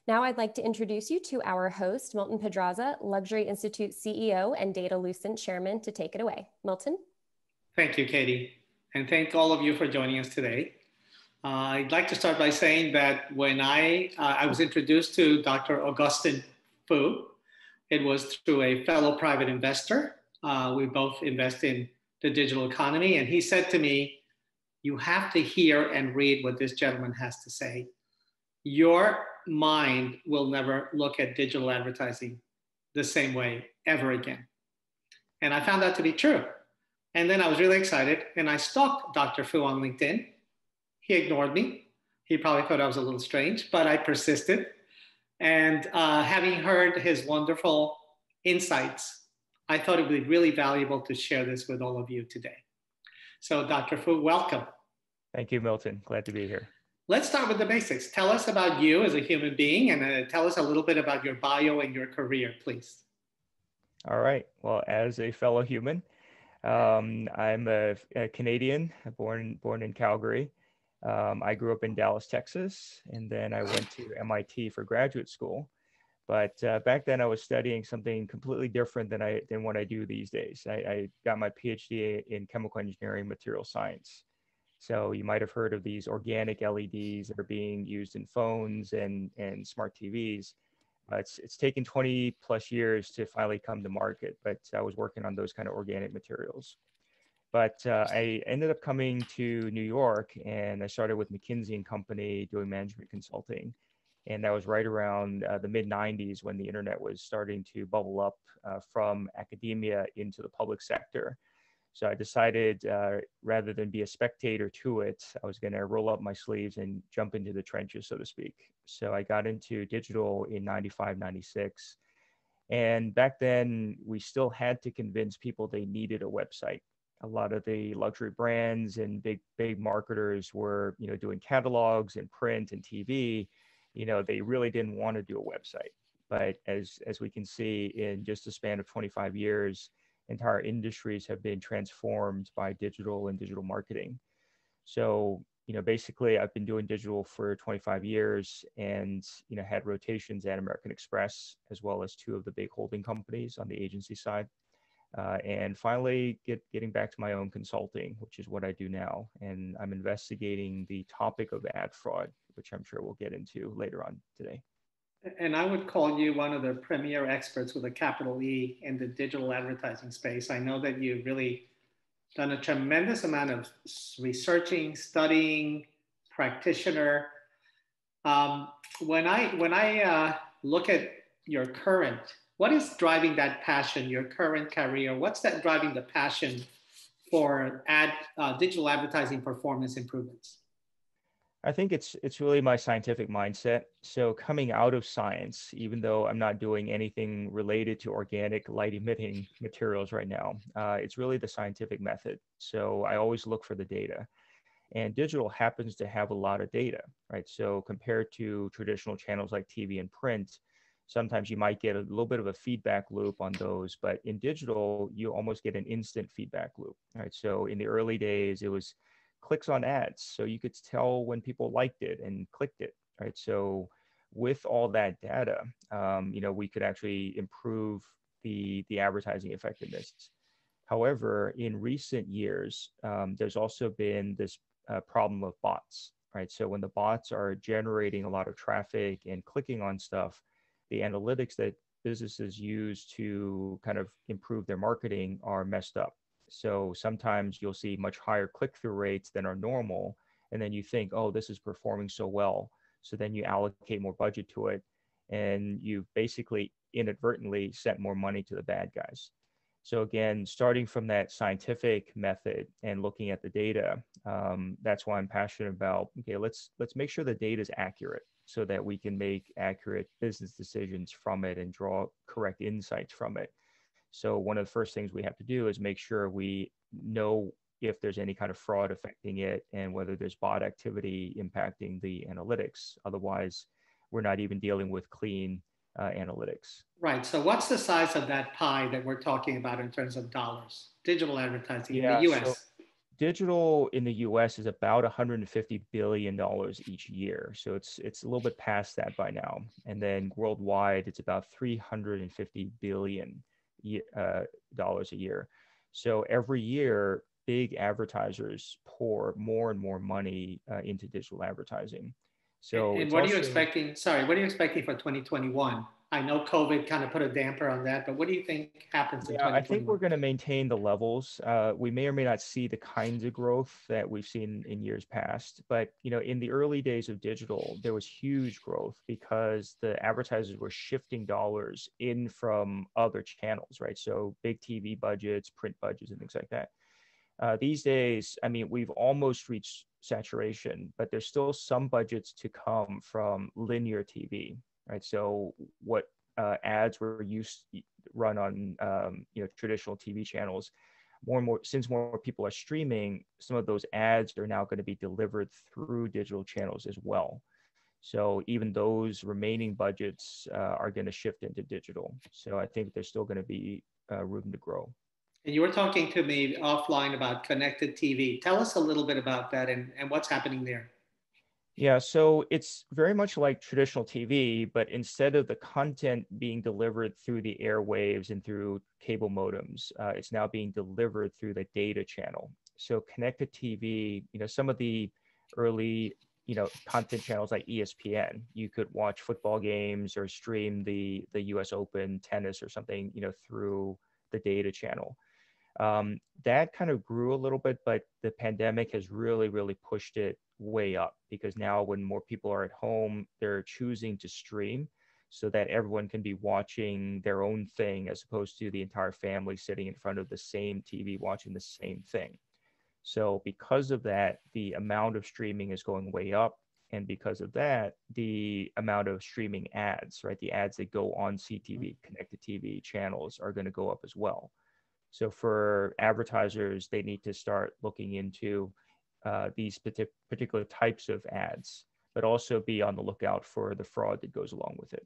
Now I'd like to introduce you to our host, Milton Pedraza, Luxury Institute CEO and DataLucent Chairman, to take it away. Milton? Thank you, Katie. And thank all of you for joining us today. I'd like to start by saying that when I was introduced to Dr. Augustine Fou, it was through a fellow private investor. We both invest in the digital economy. And he said to me, you have to hear and read what this gentleman has to say. Your mind will never look at digital advertising the same way ever again. And I found that to be true. And then I was really excited and I stalked Dr. Fou on LinkedIn. He ignored me. He probably thought I was a little strange, but I persisted. And having heard his wonderful insights, I thought it would be really valuable to share this with all of you today. So Dr. Fou, welcome. Thank you, Milton. Glad to be here. Let's start with the basics. Tell us about you as a human being and tell us a little bit about your bio and your career, please. All right. Well, as a fellow human, I'm a Canadian, born in Calgary. I grew up in Dallas, Texas, and then I went to MIT for graduate school. But back then I was studying something completely different than what I do these days. I got my PhD in chemical engineering, material science. So you might have heard of these organic LEDs that are being used in phones and smart TVs. It's taken 20 plus years to finally come to market, but I was working on those kind of organic materials. But I ended up coming to New York and I started with McKinsey Company doing management consulting. And that was right around the mid 90s when the internet was starting to bubble up from academia into the public sector. So I decided rather than be a spectator to it, I was going to roll up my sleeves and jump into the trenches, so to speak. So I got into digital in 95, 96. And back then we still had to convince people they needed a website. A lot of the luxury brands and big marketers were, doing catalogs and print and TV. They really didn't want to do a website. But as we can see, in just a span of 25 years, entire industries have been transformed by digital and digital marketing. So, basically I've been doing digital for 25 years and, had rotations at American Express, as well as two of the big holding companies on the agency side. And finally getting back to my own consulting, which is what I do now. And I'm investigating the topic of ad fraud, which I'm sure we'll get into later on today. And I would call you one of the premier experts with a capital E in the digital advertising space. I know that you've really done a tremendous amount of researching, studying, practitioner. When I look at your current, what is driving that passion, your current career? What's that driving the passion for digital advertising performance improvements? I think it's really my scientific mindset. So coming out of science, even though I'm not doing anything related to organic light emitting materials right now, it's really the scientific method. So I always look for the data. And digital happens to have a lot of data, right? So compared to traditional channels like TV and print, sometimes you might get a little bit of a feedback loop on those, but in digital, you almost get an instant feedback loop, right? So in the early days, it was clicks on ads. So you could tell when people liked it and clicked it, right? So with all that data, we could actually improve the advertising effectiveness. However, in recent years, there's also been this problem of bots, right? So when the bots are generating a lot of traffic and clicking on stuff, the analytics that businesses use to kind of improve their marketing are messed up. So sometimes you'll see much higher click-through rates than are normal. And then you think, oh, this is performing so well. So then you allocate more budget to it. And you basically inadvertently sent more money to the bad guys. So again, starting from that scientific method and looking at the data, that's why I'm passionate about, okay, let's make sure the data is accurate so that we can make accurate business decisions from it and draw correct insights from it. So one of the first things we have to do is make sure we know if there's any kind of fraud affecting it and whether there's bot activity impacting the analytics. Otherwise, we're not even dealing with clean analytics. Right. So what's the size of that pie that we're talking about in terms of dollars, digital advertising in the US? digital in the US is about $150 billion each year. So it's a little bit past that by now. And then worldwide, it's about $350 billion dollars a year. So every year, big advertisers pour more and more money into digital advertising. So and what are you expecting? Sorry, what are you expecting for 2021? I know COVID kind of put a damper on that, but what do you think happens in 2021? I think we're going to maintain the levels. We may or may not see the kinds of growth that we've seen in years past, but in the early days of digital, there was huge growth because the advertisers were shifting dollars in from other channels, right? So big TV budgets, print budgets, and things like that. These days, I mean, we've almost reached saturation, but there's still some budgets to come from linear TV, right? So what ads were used run on traditional TV channels, more and more, since more people are streaming, some of those ads are now going to be delivered through digital channels as well. So even those remaining budgets are going to shift into digital. So I think there's still going to be room to grow. And you were talking to me offline about connected TV. Tell us a little bit about that and what's happening there. Yeah, so it's very much like traditional TV, but instead of the content being delivered through the airwaves and through cable modems, it's now being delivered through the data channel. So connected TV, some of the early, content channels like ESPN, you could watch football games or stream the US Open tennis or something, through the data channel. That kind of grew a little bit, but the pandemic has really, really pushed it way up because now when more people are at home, they're choosing to stream so that everyone can be watching their own thing as opposed to the entire family sitting in front of the same TV watching the same thing. So because of that, the amount of streaming is going way up. And because of that, the amount of streaming ads, right? The ads that go on CTV, connected TV channels are going to go up as well. So for advertisers, they need to start looking into these particular types of ads, but also be on the lookout for the fraud that goes along with it.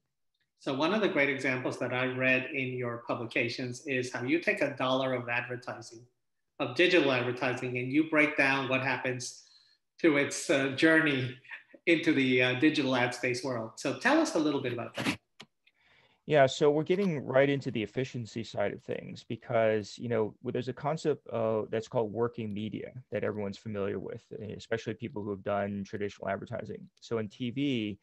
So one of the great examples that I read in your publications is how you take $1 of advertising, of digital advertising, and you break down what happens through its journey into the digital ad space world. So tell us a little bit about that. Yeah, so we're getting right into the efficiency side of things because, there's a concept that's called working media that everyone's familiar with, especially people who have done traditional advertising. So in TV,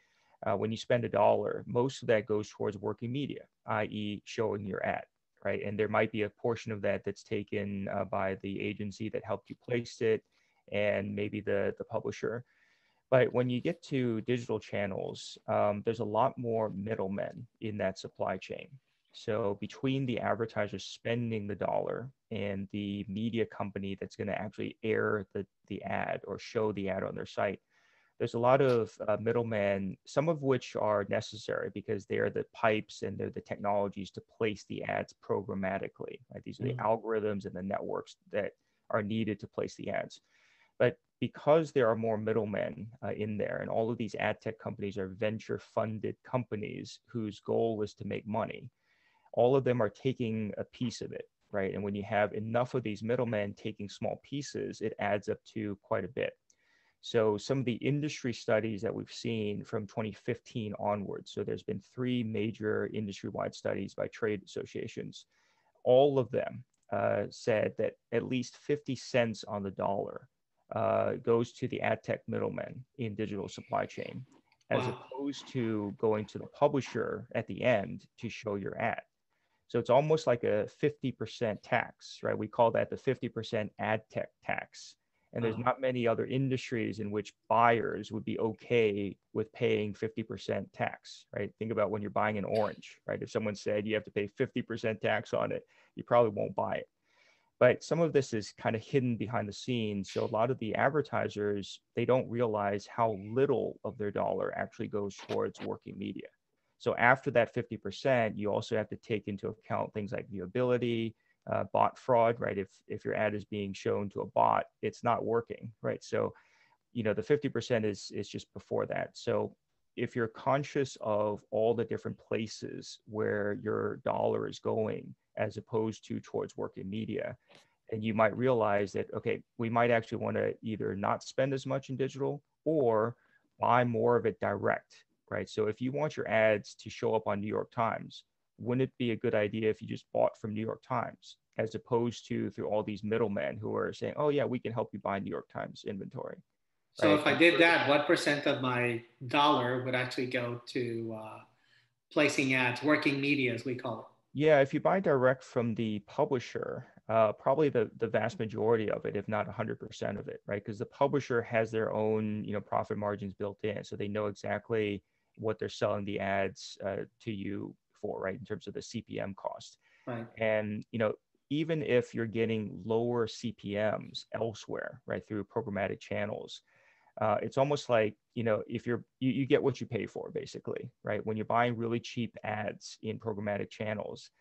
when you spend $1, most of that goes towards working media, i.e. showing your ad, right? And there might be a portion of that that's taken by the agency that helped you place it and maybe the publisher. But when you get to digital channels, there's a lot more middlemen in that supply chain. So between the advertiser spending the dollar and the media company that's going to actually air the ad or show the ad on their site, there's a lot of middlemen, some of which are necessary because they're the pipes and they're the technologies to place the ads programmatically. Right? These are the algorithms and the networks that are needed to place the ads. But because there are more middlemen in there, and all of these ad tech companies are venture-funded companies whose goal is to make money, all of them are taking a piece of it, right? And when you have enough of these middlemen taking small pieces, it adds up to quite a bit. So some of the industry studies that we've seen from 2015 onwards, so there's been 3 major industry-wide studies by trade associations, all of them said that at least 50 cents on the dollar goes to the ad tech middlemen in digital supply chain, as opposed to going to the publisher at the end to show your ad. So it's almost like a 50% tax, right? We call that the 50% ad tech tax. And there's not many other industries in which buyers would be okay with paying 50% tax, right? Think about when you're buying an orange, right? If someone said you have to pay 50% tax on it, you probably won't buy it. But some of this is kind of hidden behind the scenes. So a lot of the advertisers, they don't realize how little of their dollar actually goes towards working media. So after that 50%, you also have to take into account things like viewability, bot fraud, right? If your ad is being shown to a bot, it's not working, right? So, the 50% is just before that. So if you're conscious of all the different places where your dollar is going, as opposed to towards working media, And you might realize that, okay, we might actually want to either not spend as much in digital or buy more of it direct, right? So if you want your ads to show up on New York Times, wouldn't it be a good idea if you just bought from New York Times as opposed to through all these middlemen who are saying, oh yeah, we can help you buy New York Times inventory, So right? if I did that, what percent of my dollar would actually go to placing ads, working media, as we call it? Yeah, if you buy direct from the publisher, probably the vast majority of it, if not 100% of it, right? Because the publisher has their own, profit margins built in, so they know exactly what they're selling the ads to you for, right? In terms of the CPM cost. Right. And, even if you're getting lower CPMs elsewhere, right, through programmatic channels, it's almost like, if you get what you pay for, basically, right? When you're buying really cheap ads in programmatic channels,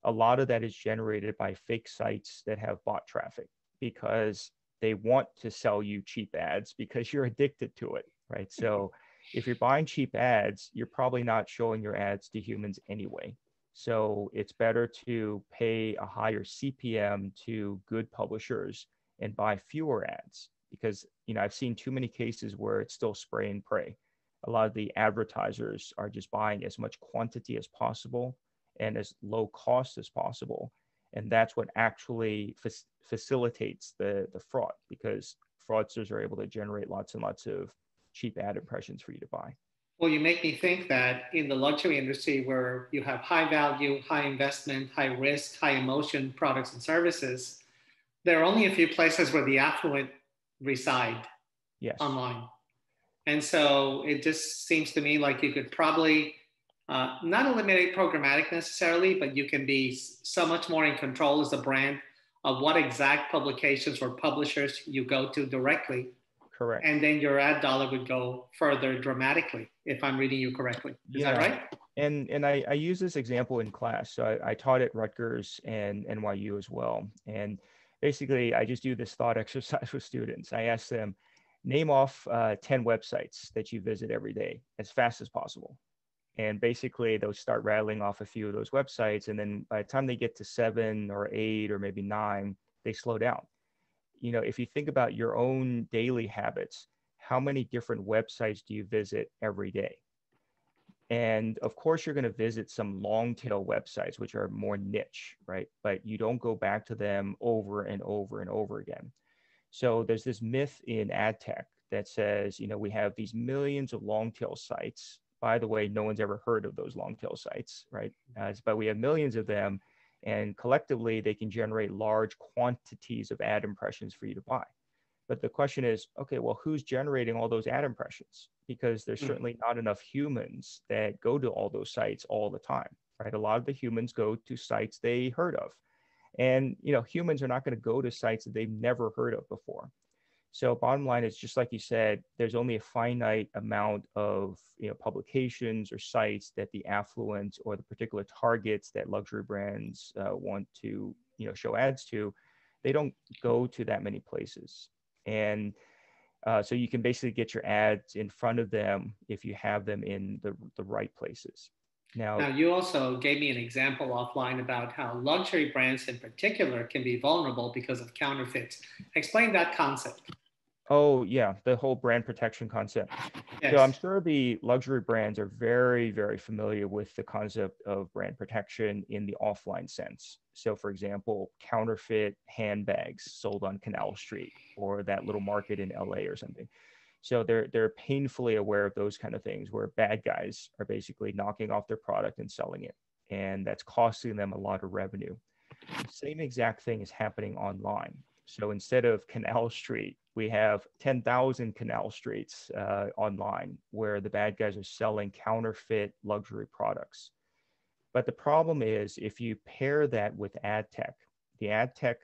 a lot of that is generated by fake sites that have bot traffic because they want to sell you cheap ads because you're addicted to it, right? So if you're buying cheap ads, you're probably not showing your ads to humans anyway. So it's better to pay a higher CPM to good publishers and buy fewer ads because, I've seen too many cases where it's still spray and pray. A lot of the advertisers are just buying as much quantity as possible and as low cost as possible. And that's what actually facilitates the fraud, because fraudsters are able to generate lots and lots of cheap ad impressions for you to buy. Well, you make me think that in the luxury industry where you have high value, high investment, high risk, high emotion products and services, there are only a few places where the affluent reside. Yes. Online. And so it just seems to me like you could probably not eliminate programmatic necessarily, but you can be so much more in control as a brand of what exact publications or publishers you go to directly. Correct. And then your ad dollar would go further dramatically, if I'm reading you correctly. Is that right? And I use this example in class. So I taught at Rutgers and NYU as well. And basically, I just do this thought exercise with students. I ask them, name off 10 websites that you visit every day as fast as possible. And basically, they'll start rattling off a few of those websites. And then by the time they get to 7 or 8 or maybe 9, they slow down. If you think about your own daily habits, how many different websites do you visit every day? And of course, you're going to visit some long tail websites, which are more niche, right? But you don't go back to them over and over and over again. So there's this myth in ad tech that says, we have these millions of long tail sites. By the way, no one's ever heard of those long tail sites, right? But we have millions of them. And collectively, they can generate large quantities of ad impressions for you to buy. But the question is, okay, well, who's generating all those ad impressions? Because there's certainly not enough humans that go to all those sites all the time, right? A lot of the humans go to sites they heard of. And, humans are not going to go to sites that they've never heard of before. So bottom line is, just like you said, there's only a finite amount of publications or sites that the affluent or the particular targets that luxury brands want to show ads to. They don't go to that many places. And so you can basically get your ads in front of them if you have them in the right places. Now, you also gave me an example offline about how luxury brands in particular can be vulnerable because of counterfeits. Explain that concept. Oh, yeah, the whole brand protection concept. Yes. So I'm sure the luxury brands are very, very familiar with the concept of brand protection in the offline sense. So, for example, counterfeit handbags sold on Canal Street or that little market in LA or something. So they're painfully aware of those kind of things where bad guys are basically knocking off their product and selling it. And that's costing them a lot of revenue. The same exact thing is happening online. So instead of Canal Street, we have 10,000 Canal Streets online where the bad guys are selling counterfeit luxury products. But the problem is, if you pair that with ad tech, the ad tech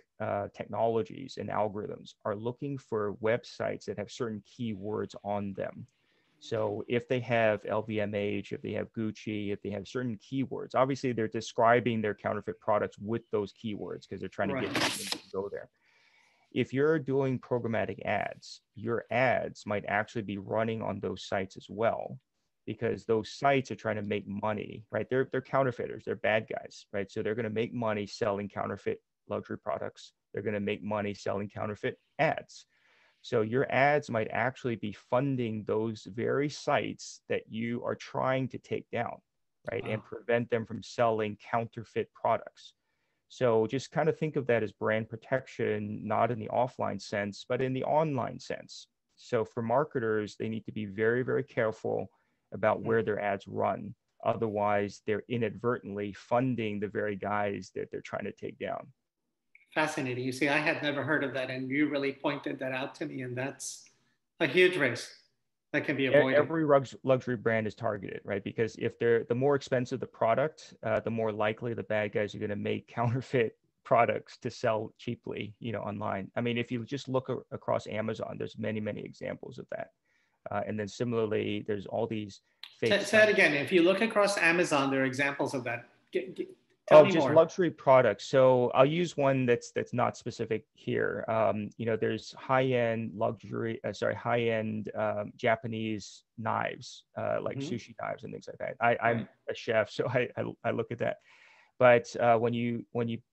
technologies and algorithms are looking for websites that have certain keywords on them. So if they have LVMH, if they have Gucci, if they have certain keywords, obviously they're describing their counterfeit products with those keywords because they're trying to get you to go there. If you're doing programmatic ads, your ads might actually be running on those sites as well, because those sites are trying to make money, right? They're counterfeiters, they're bad guys, right? So they're going to make money selling counterfeit luxury products. they're going to make money selling counterfeit ads. So your ads might actually be funding those very sites that you are trying to take down, right? And prevent them from selling counterfeit products. So just kind of think of that as brand protection, not in the offline sense, but in the online sense. So for marketers, they need to be very, very careful about where their ads run. Otherwise, they're inadvertently funding the very guys that they're trying to take down. Fascinating. You see, I had never heard of that, and you really pointed that out to me, and that's a huge risk that can be avoided. Every luxury brand is targeted, right? Because if they're the more expensive the product, the more likely the bad guys are going to make counterfeit products to sell cheaply, online. I mean, if you just look across Amazon, there's many, many examples of that. And then similarly, there's all these fake. Say it again. If you look across Amazon, there are examples of that. Tell me just more. Luxury products. So I'll use one that's not specific here. There's high-end high-end Japanese knives, like sushi knives and things like that. I'm a chef, so I look at that. But when you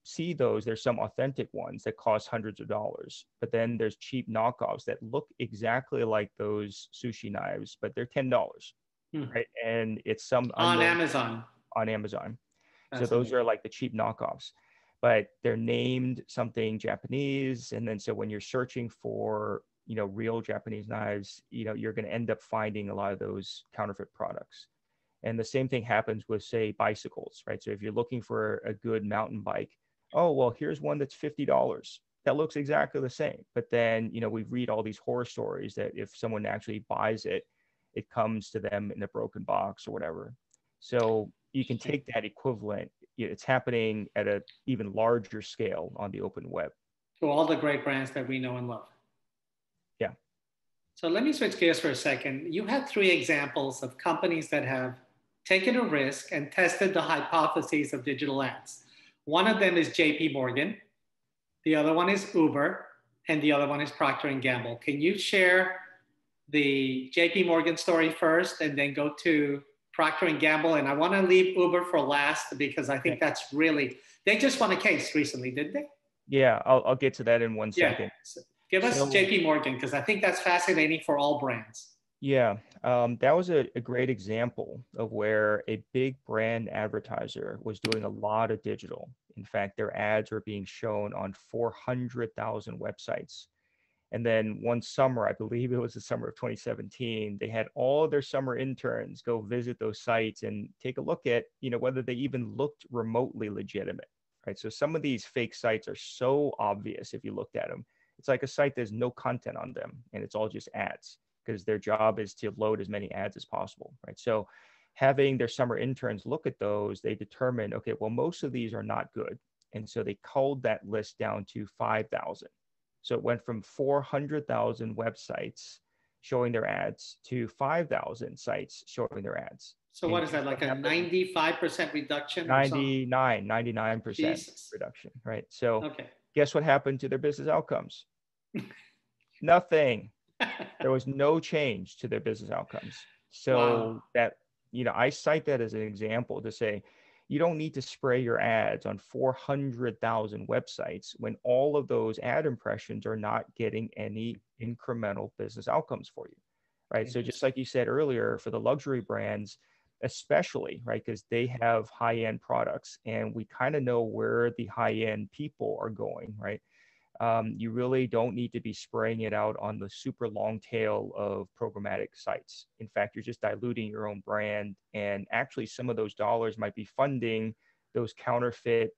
see those, there's some authentic ones that cost hundreds of dollars. But then there's cheap knockoffs that look exactly like those sushi knives, but they're $10, right? And it's some on Amazon. On Amazon. So those are like the cheap knockoffs, but they're named something Japanese. And then so when you're searching for, real Japanese knives, you're going to end up finding a lot of those counterfeit products. And the same thing happens with, say, bicycles, right? So if you're looking for a good mountain bike, oh, well, here's one that's $50. That looks exactly the same. But then, we read all these horror stories that if someone actually buys it, it comes to them in a broken box or whatever. So you can take that equivalent. It's happening at an even larger scale on the open web. To all the great brands that we know and love. Yeah. So let me switch gears for a second. You had 3 examples of companies that have taken a risk and tested the hypotheses of digital ads. One of them is JP Morgan. The other one is Uber. And the other one is Procter Gamble. Can you share the JP Morgan story first and then go to Procter & Gamble, and I want to leave Uber for last because I think that's really, they just won a case recently, didn't they? Yeah, I'll get to that in one second. So give us JP Morgan, because I think that's fascinating for all brands. Yeah, that was a great example of where a big brand advertiser was doing a lot of digital. In fact, their ads were being shown on 400,000 websites. And then one summer, I believe it was the summer of 2017, they had all their summer interns go visit those sites and take a look at, whether they even looked remotely legitimate, right? So some of these fake sites are so obvious if you looked at them. It's like a site there's no content on them and it's all just ads because their job is to load as many ads as possible, right? So having their summer interns look at those, they determined, okay, well, most of these are not good. And so they culled that list down to 5,000. So it went from 400,000 websites showing their ads to 5,000 sites showing their ads. So what is that, like a 95% reduction? 99% Jesus. reduction, right? So guess what happened to their business outcomes? Nothing. There was no change to their business outcomes. So that, I cite that as an example to say, you don't need to spray your ads on 400,000 websites when all of those ad impressions are not getting any incremental business outcomes for you, right? So just like you said earlier, for the luxury brands, especially, right, because they have high-end products and we kind of know where the high-end people are going, right? You really don't need to be spraying it out on the super long tail of programmatic sites. In fact, you're just diluting your own brand. And actually, some of those dollars might be funding those counterfeit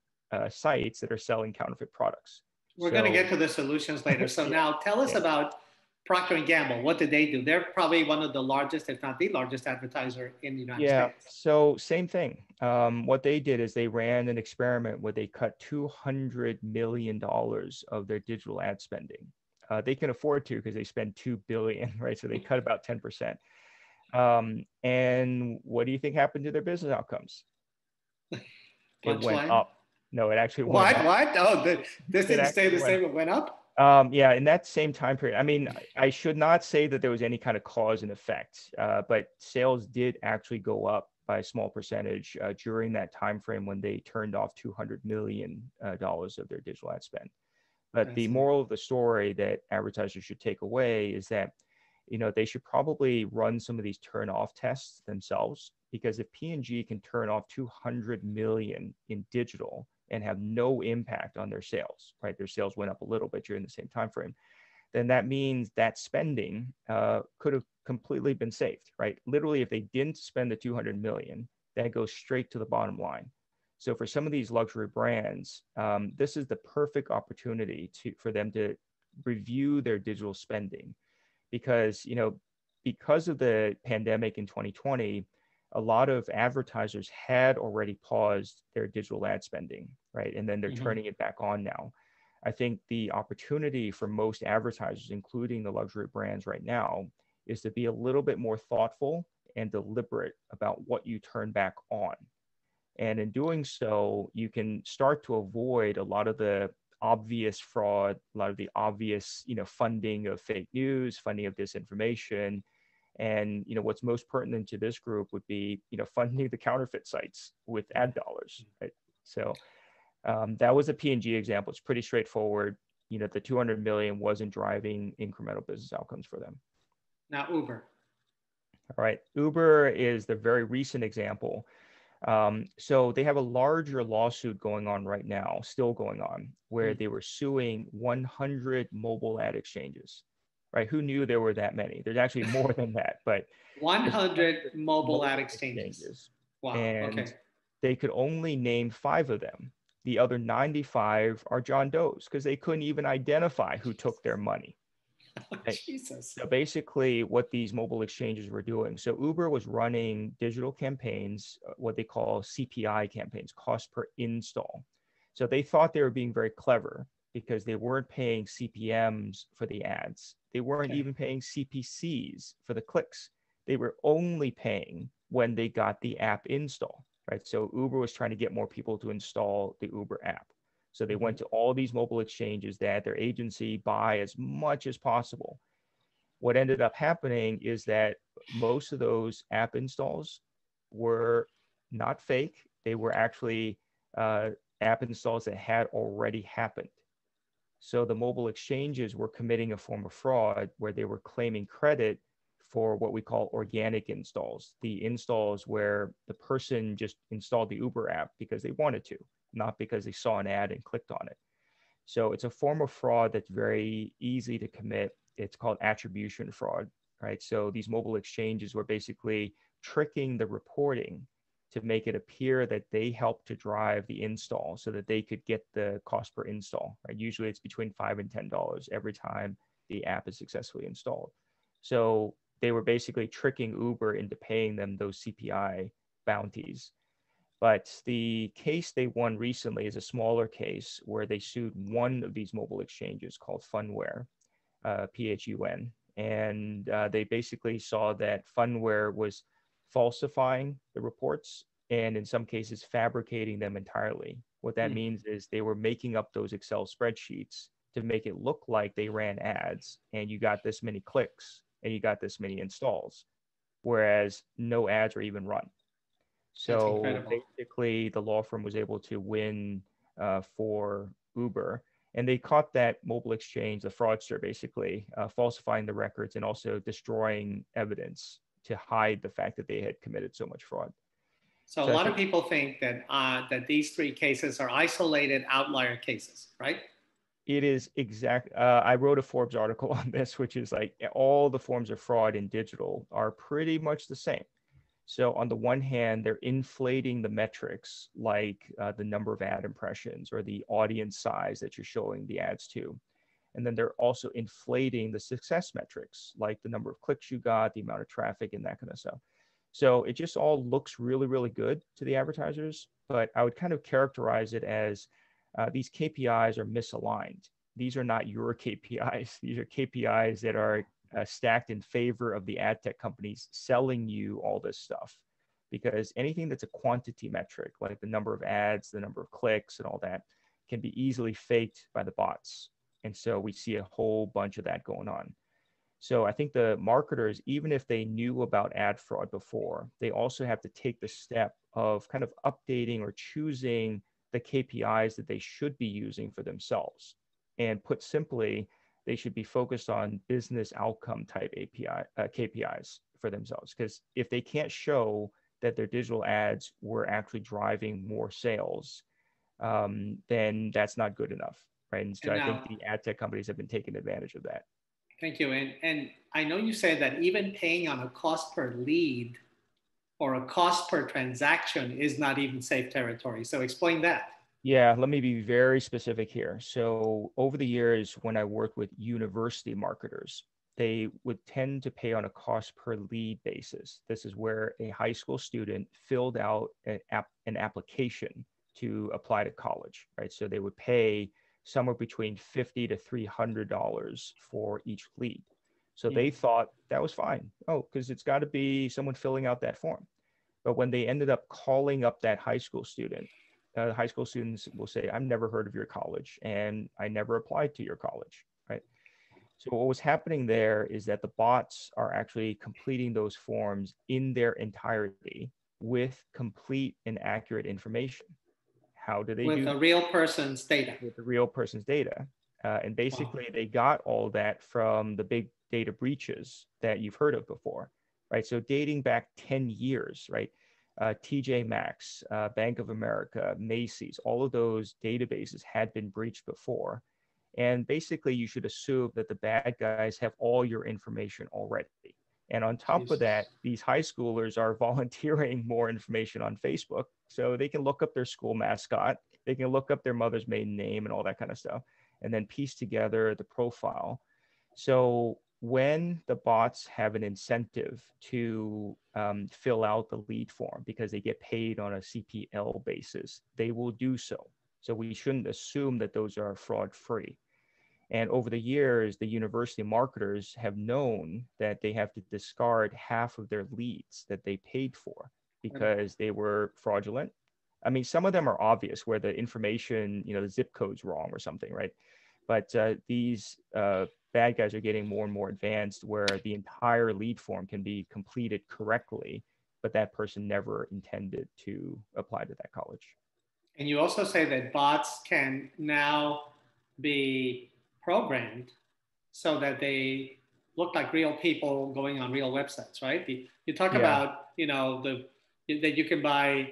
sites that are selling counterfeit products. We're going to get to the solutions later. So now tell us about Procter & Gamble. What did they do? They're probably one of the largest, if not the largest advertiser in the United States. So same thing. What they did is they ran an experiment where they cut $200 million of their digital ad spending. They can afford to because they spend $2 billion, right? So they cut about 10%. And what do you think happened to their business outcomes? It went up. No, it actually went up. What? Oh, this didn't stay the same. It went up? Yeah, in that same time period. I mean, I should not say that there was any kind of cause and effect, but sales did actually go up by a small percentage during that time frame when they turned off $200 million of their digital ad spend. But the moral of the story that advertisers should take away is that, they should probably run some of these turn off tests themselves, because if P&G can turn off 200 million in digital and have no impact on their sales, right? Their sales went up a little bit during the same time frame, then that means that spending could have completely been saved, right? Literally, if they didn't spend the 200 million, that goes straight to the bottom line. So for some of these luxury brands, this is the perfect opportunity for them to review their digital spending, because because of the pandemic in 2020, a lot of advertisers had already paused their digital ad spending, right? And then they're turning it back on now. I think the opportunity for most advertisers, including the luxury brands right now, is to be a little bit more thoughtful and deliberate about what you turn back on. And in doing so, you can start to avoid a lot of the obvious fraud, a lot of the obvious, funding of fake news, funding of disinformation. And, what's most pertinent to this group would be, funding the counterfeit sites with ad dollars, right? So that was a P&G example. It's pretty straightforward. The 200 million wasn't driving incremental business outcomes for them. Now, Uber. All right. Uber is the very recent example. So they have a larger lawsuit going on right now, still going on, where they were suing 100 mobile ad exchanges, right? Who knew there were that many? There's actually more than that, but 100 mobile ad exchanges. Wow. And okay. They could only name 5 of them. The other 95 are John Doe's, because they couldn't even identify who took their money. Jesus. So basically what these mobile exchanges were doing, so Uber was running digital campaigns, what they call CPI campaigns, cost per install. So they thought they were being very clever because they weren't paying CPMs for the ads. They weren't even paying CPCs for the clicks. They were only paying when they got the app install, right? So Uber was trying to get more people to install the Uber app. So they went to all these mobile exchanges that their agency buy as much as possible. What ended up happening is that most of those app installs were not fake. They were actually app installs that had already happened. So the mobile exchanges were committing a form of fraud where they were claiming credit for what we call organic installs, the installs where the person just installed the Uber app because they wanted to, not because they saw an ad and clicked on it. So it's a form of fraud that's very easy to commit. It's called attribution fraud, right? So these mobile exchanges were basically tricking the reporting to make it appear that they helped to drive the install so that they could get the cost per install, right? Usually it's between $5 and $10 every time the app is successfully installed. So they were basically tricking Uber into paying them those CPI bounties. But the case they won recently is a smaller case where they sued one of these mobile exchanges called Phunware, Phun. And they basically saw that Phunware was falsifying the reports and in some cases fabricating them entirely. What that means is they were making up those Excel spreadsheets to make it look like they ran ads and you got this many clicks and you got this many installs, whereas no ads were even run. So basically the law firm was able to win for Uber, and they caught that mobile exchange, the fraudster, basically falsifying the records and also destroying evidence to hide the fact that they had committed so much fraud. So a lot of people think that that these 3 cases are isolated outlier cases, right? It is exact. I wrote a Forbes article on this, which is like all the forms of fraud in digital are pretty much the same. So on the one hand, they're inflating the metrics like the number of ad impressions or the audience size that you're showing the ads to. And then they're also inflating the success metrics like the number of clicks you got, the amount of traffic and that kind of stuff. So it just all looks really, really good to the advertisers, but I would kind of characterize it as these KPIs are misaligned. These are not your KPIs. These are KPIs that are stacked in favor of the ad tech companies selling you all this stuff. Because anything that's a quantity metric, like the number of ads, the number of clicks and all that, can be easily faked by the bots. And so we see a whole bunch of that going on. So I think the marketers, even if they knew about ad fraud before, they also have to take the step of kind of updating or choosing the KPIs that they should be using for themselves. And put simply, they should be focused on business outcome type KPIs for themselves. Because if they can't show that their digital ads were actually driving more sales, then that's not good enough, right? And so And I think now, the ad tech companies have been taking advantage of that. thank you. And I know you said that even paying on a cost per lead or a cost per transaction is not even safe territory. So explain that. Yeah, let me be very specific here. So over the years, when I worked with university marketers, they would tend to pay on a cost per lead basis. This is where a high school student filled out an application to apply to college, right? So they would pay somewhere between $50 to $300 for each lead. So they thought that was fine. Oh, because it's got to be someone filling out that form. But when they ended up calling up that high school student, high school students will say, I've never heard of your college and I never applied to your college, right? So what was happening there is that the bots are actually completing those forms in their entirety with complete and accurate information. How do they do with a real person's data? With the real person's data. And basically they got all that from the big data breaches that you've heard of before, right? So dating back 10 years, right? TJ Maxx, Bank of America, Macy's, all of those databases had been breached before. And basically you should assume that the bad guys have all your information already. And on top of that, these high schoolers are volunteering more information on Facebook. So they can look up their school mascot, they can look up their mother's maiden name and all that kind of stuff, and then piece together the profile. So when the bots have an incentive to fill out the lead form because they get paid on a CPL basis, they will do so. So we shouldn't assume that those are fraud-free. And over the years, the university marketers have known that they have to discard half of their leads that they paid for because they were fraudulent. I mean, some of them are obvious where the information, the zip code's wrong or something, right? But these bad guys are getting more and more advanced where the entire lead form can be completed correctly, but that person never intended to apply to that college. And you also say that bots can now be programmed so that they look like real people going on real websites, right? You talk about, that you can buy,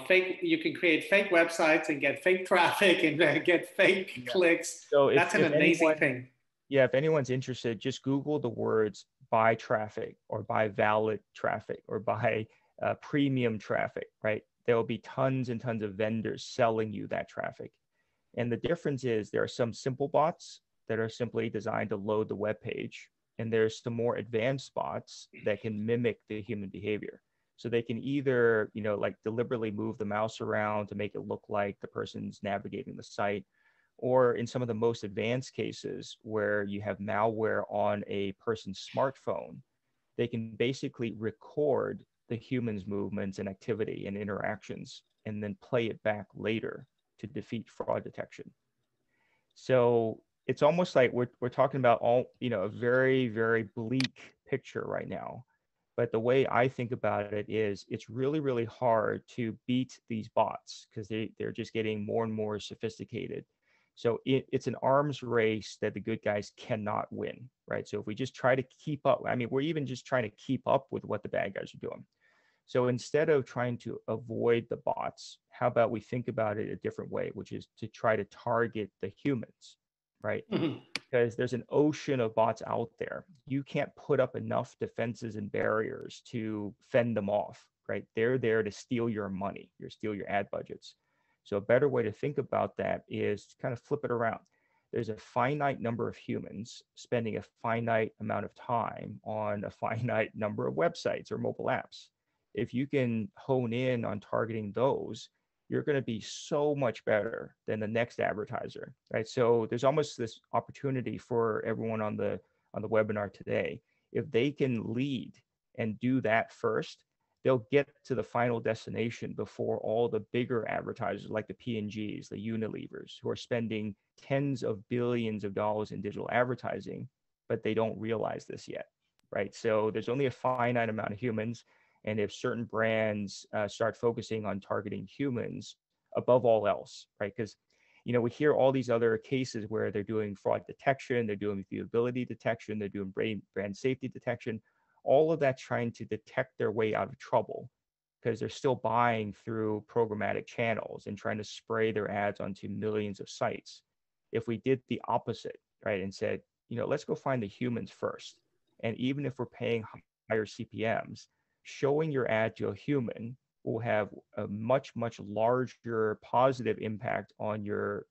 fake, you can create fake websites and get fake traffic and get fake clicks. So that's an amazing thing. Yeah, if anyone's interested, just Google the words buy traffic or buy valid traffic or buy premium traffic, right? There will be tons and tons of vendors selling you that traffic. And the difference is there are some simple bots that are simply designed to load the web page. And there's some more advanced bots that can mimic the human behavior. So they can either, like deliberately move the mouse around to make it look like the person's navigating the site, or in some of the most advanced cases where you have malware on a person's smartphone, they can basically record the human's movements and activity and interactions and then play it back later to defeat fraud detection. So it's almost like we're talking about a very, very bleak picture right now. But the way I think about it is it's really, really hard to beat these bots because they're just getting more and more sophisticated. So it's an arms race that the good guys cannot win, right? So if we just try to keep up, we're even just trying to keep up with what the bad guys are doing. So instead of trying to avoid the bots, how about we think about it a different way, which is to try to target the humans, right? Because there's an ocean of bots out there. You can't put up enough defenses and barriers to fend them off, right? They're there to steal your money, steal your ad budgets. So a better way to think about that is to kind of flip it around. There's a finite number of humans spending a finite amount of time on a finite number of websites or mobile apps. If you can hone in on targeting those, you're going to be so much better than the next advertiser, right? So there's almost this opportunity for everyone on the webinar today. If they can lead and do that first, they'll get to the final destination before all the bigger advertisers like the P&Gs, the Unilevers, who are spending tens of billions of dollars in digital advertising, but they don't realize this yet, right? So there's only a finite amount of humans. And if certain brands start focusing on targeting humans above all else, right? Because you know, we hear all these other cases where they're doing fraud detection, they're doing viewability detection, they're doing brand safety detection, all of that trying to detect their way out of trouble because they're still buying through programmatic channels and trying to spray their ads onto millions of sites. If we did the opposite, right, and said, you know, let's go find the humans first. And even if we're paying higher CPMs, showing your ad to a human will have a much, much larger positive impact on your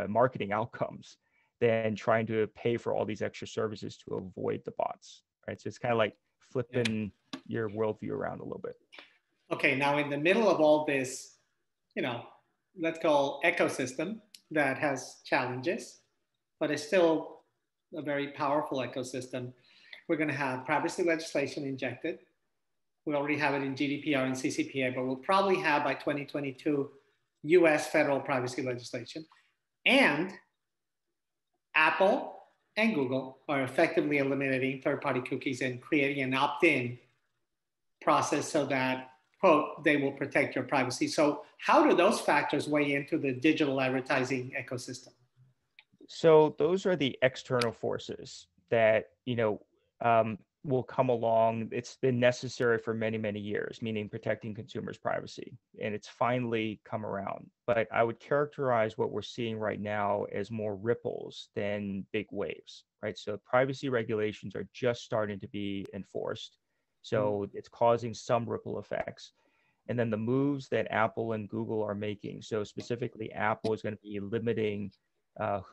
marketing outcomes than trying to pay for all these extra services to avoid the bots, right? So it's kind of like flipping your worldview around a little bit. Okay, now in the middle of all this, you know, let's call ecosystem that has challenges, but it's still a very powerful ecosystem. We're going to have privacy legislation injected. We already have it in GDPR and CCPA, but we'll probably have by 2022 US federal privacy legislation. And Apple and Google are effectively eliminating third-party cookies and creating an opt-in process so that, quote, they will protect your privacy. So how do those factors weigh into the digital advertising ecosystem? So those are the external forces that, you know, will come along. It's been necessary for many, many years, meaning protecting consumers' privacy, and it's finally come around. But I would characterize what we're seeing right now as more ripples than big waves, right? So privacy regulations are just starting to be enforced. So it's causing some ripple effects. And then the moves that Apple and Google are making. So specifically, Apple is going to be limiting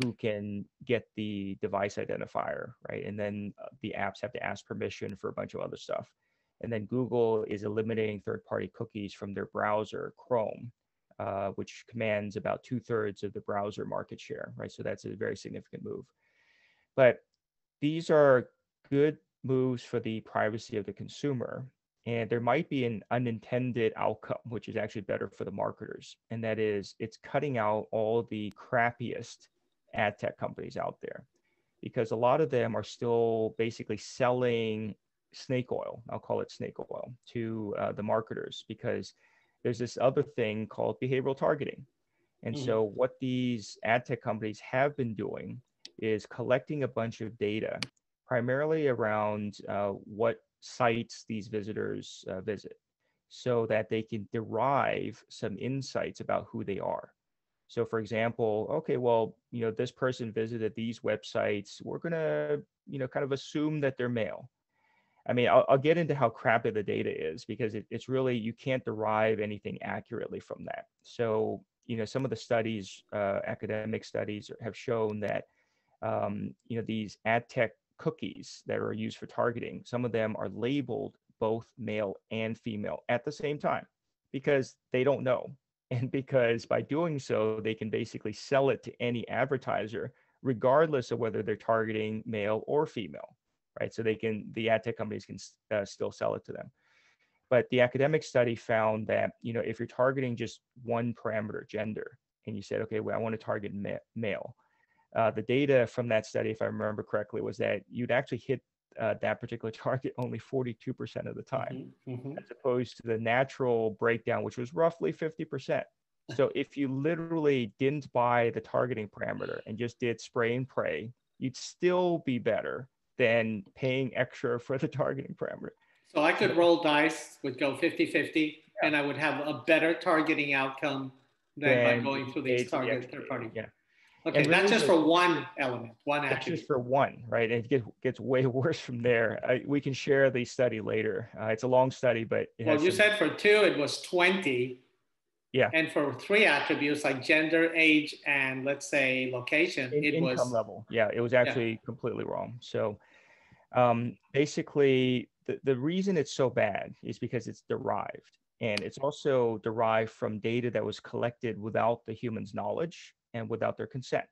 who can get the device identifier, right? And then the apps have to ask permission for a bunch of other stuff. And then Google is eliminating third-party cookies from their browser, Chrome, which commands about 2/3 of the browser market share, right? So that's a very significant move. But these are good moves for the privacy of the consumer. And there might be an unintended outcome, which is actually better for the marketers. And that is it's cutting out all the crappiest ad tech companies out there because a lot of them are still basically selling snake oil. I'll call it snake oil to the marketers because there's this other thing called behavioral targeting. And so what these ad tech companies have been doing is collecting a bunch of data, primarily around what sites these visitors visit, so that they can derive some insights about who they are. So for example, okay, well, you know, this person visited these websites. We're going to, you know, kind of assume that they're male. I mean, I'll get into how crappy the data is because it's really, you can't derive anything accurately from that. So, you know, some of the studies, academic studies have shown that, you know, these ad tech cookies that are used for targeting, some of them are labeled both male and female at the same time because they don't know. And because by doing so, they can basically sell it to any advertiser, regardless of whether they're targeting male or female, right? So the ad tech companies can still sell it to them. But the academic study found that, you know, if you're targeting just one parameter, gender, and you said, okay, well, I want to target male, the data from that study, if I remember correctly, was that you'd actually hit that particular target only 42% of the time, as opposed to the natural breakdown, which was roughly 50%. So if you literally didn't buy the targeting parameter and just did spray and pray, you'd still be better than paying extra for the targeting parameter. So I could roll dice, would go 50-50, and I would have a better targeting outcome than by going through these target third party. Yeah. Okay, really that's just for one element, one that's attribute. just for one, right? And it gets way worse from there. We can share the study later. It's a long study, but well, you said for 2, it was 20. Yeah. And for 3 attributes like gender, age, and let's say location, it income was level. Yeah, it was actually completely wrong. So basically, the reason it's so bad is because it's derived. And it's also derived from data that was collected without the human's knowledge and without their consent.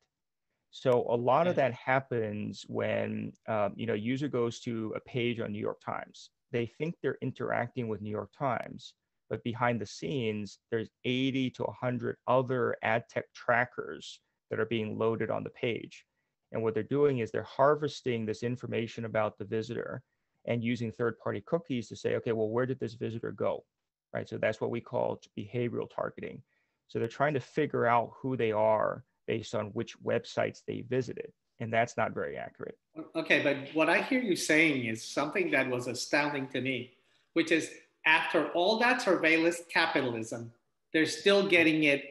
So a lot of that happens when you know, user goes to a page on New York Times. They think they're interacting with New York Times, but behind the scenes, there's 80 to 100 other ad tech trackers that are being loaded on the page. And what they're doing is they're harvesting this information about the visitor and using third-party cookies to say, okay, well, where did this visitor go? Right. So that's what we call behavioral targeting. So they're trying to figure out who they are based on which websites they visited. And that's not very accurate. Okay, but what I hear you saying is something that was astounding to me, which is after all that surveillance capitalism, they're still getting it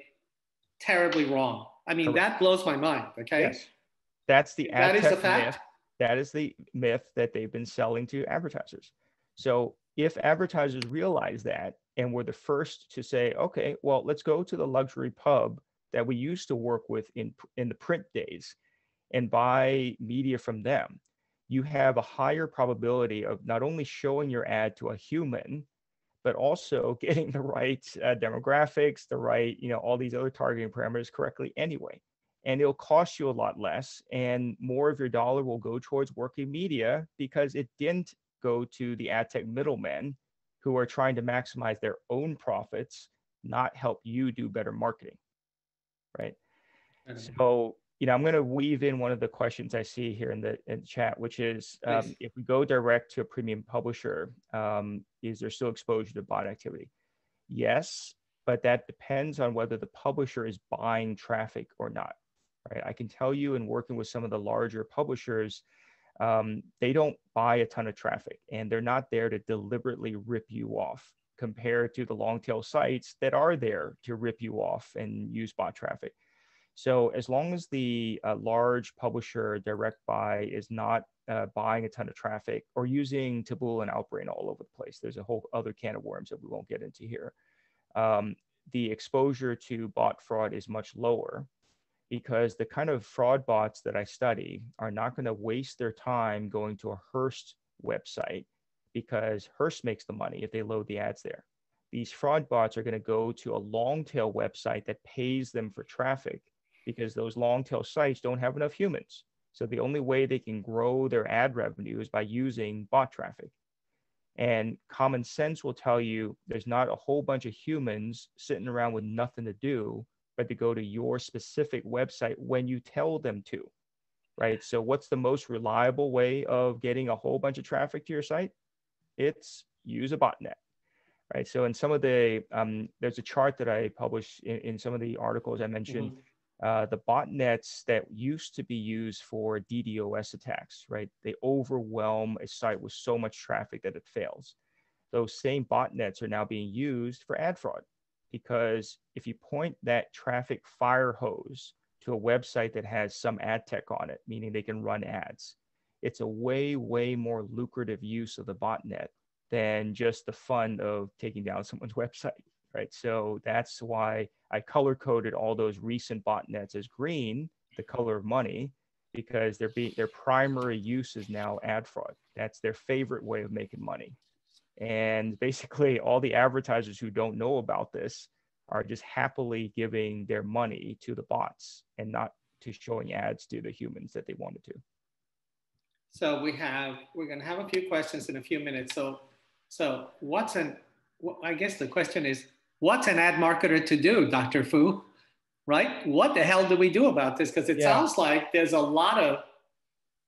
terribly wrong. I mean, Correct. that blows my mind, okay? Yes. That's the ad That is tech a fact? myth. That is the myth that they've been selling to advertisers. So if advertisers realize that and were the first to say, okay, well, let's go to the luxury pub that we used to work with in the print days and buy media from them, you have a higher probability of not only showing your ad to a human, but also getting the right demographics, the right, all these other targeting parameters correctly anyway. And it'll cost you a lot less, and more of your dollar will go towards working media because it didn't go to the ad tech middlemen who are trying to maximize their own profits, not help you do better marketing, right? So, I'm going to weave in one of the questions I see here in the chat, which is if we go direct to a premium publisher, is there still exposure to bot activity? Yes, but that depends on whether the publisher is buying traffic or not, right? I can tell you in working with some of the larger publishers, they don't buy a ton of traffic and they're not there to deliberately rip you off compared to the long tail sites that are there to rip you off and use bot traffic. So as long as the large publisher direct buy is not buying a ton of traffic or using Taboola and Outbrain all over the place, there's a whole other can of worms that we won't get into here. The exposure to bot fraud is much lower because the kind of fraud bots that I study are not going to waste their time going to a Hearst website because Hearst makes the money if they load the ads there. These fraud bots are going to go to a long tail website that pays them for traffic because those long tail sites don't have enough humans. So the only way they can grow their ad revenue is by using bot traffic. And common sense will tell you there's not a whole bunch of humans sitting around with nothing to do, but to go to your specific website when you tell them to, right? So what's the most reliable way of getting a whole bunch of traffic to your site? It's use a botnet, right? So in some of the, there's a chart that I published in some of the articles I mentioned, the botnets that used to be used for DDoS attacks, right? They overwhelm a site with so much traffic that it fails. Those same botnets are now being used for ad fraud because if you point that traffic fire hose to a website that has some ad tech on it, meaning they can run ads, it's a way, way more lucrative use of the botnet than just the fun of taking down someone's website. Right. So that's why I color coded all those recent botnets as green, the color of money, because their primary use is now ad fraud. That's their favorite way of making money. And basically all the advertisers who don't know about this are just happily giving their money to the bots and not to showing ads to the humans that they wanted to. So we're going to have a few questions in a few minutes. So I guess the question is, what's an ad marketer to do, Dr. Fou, right? What the hell do we do about this? Because it sounds like there's a lot of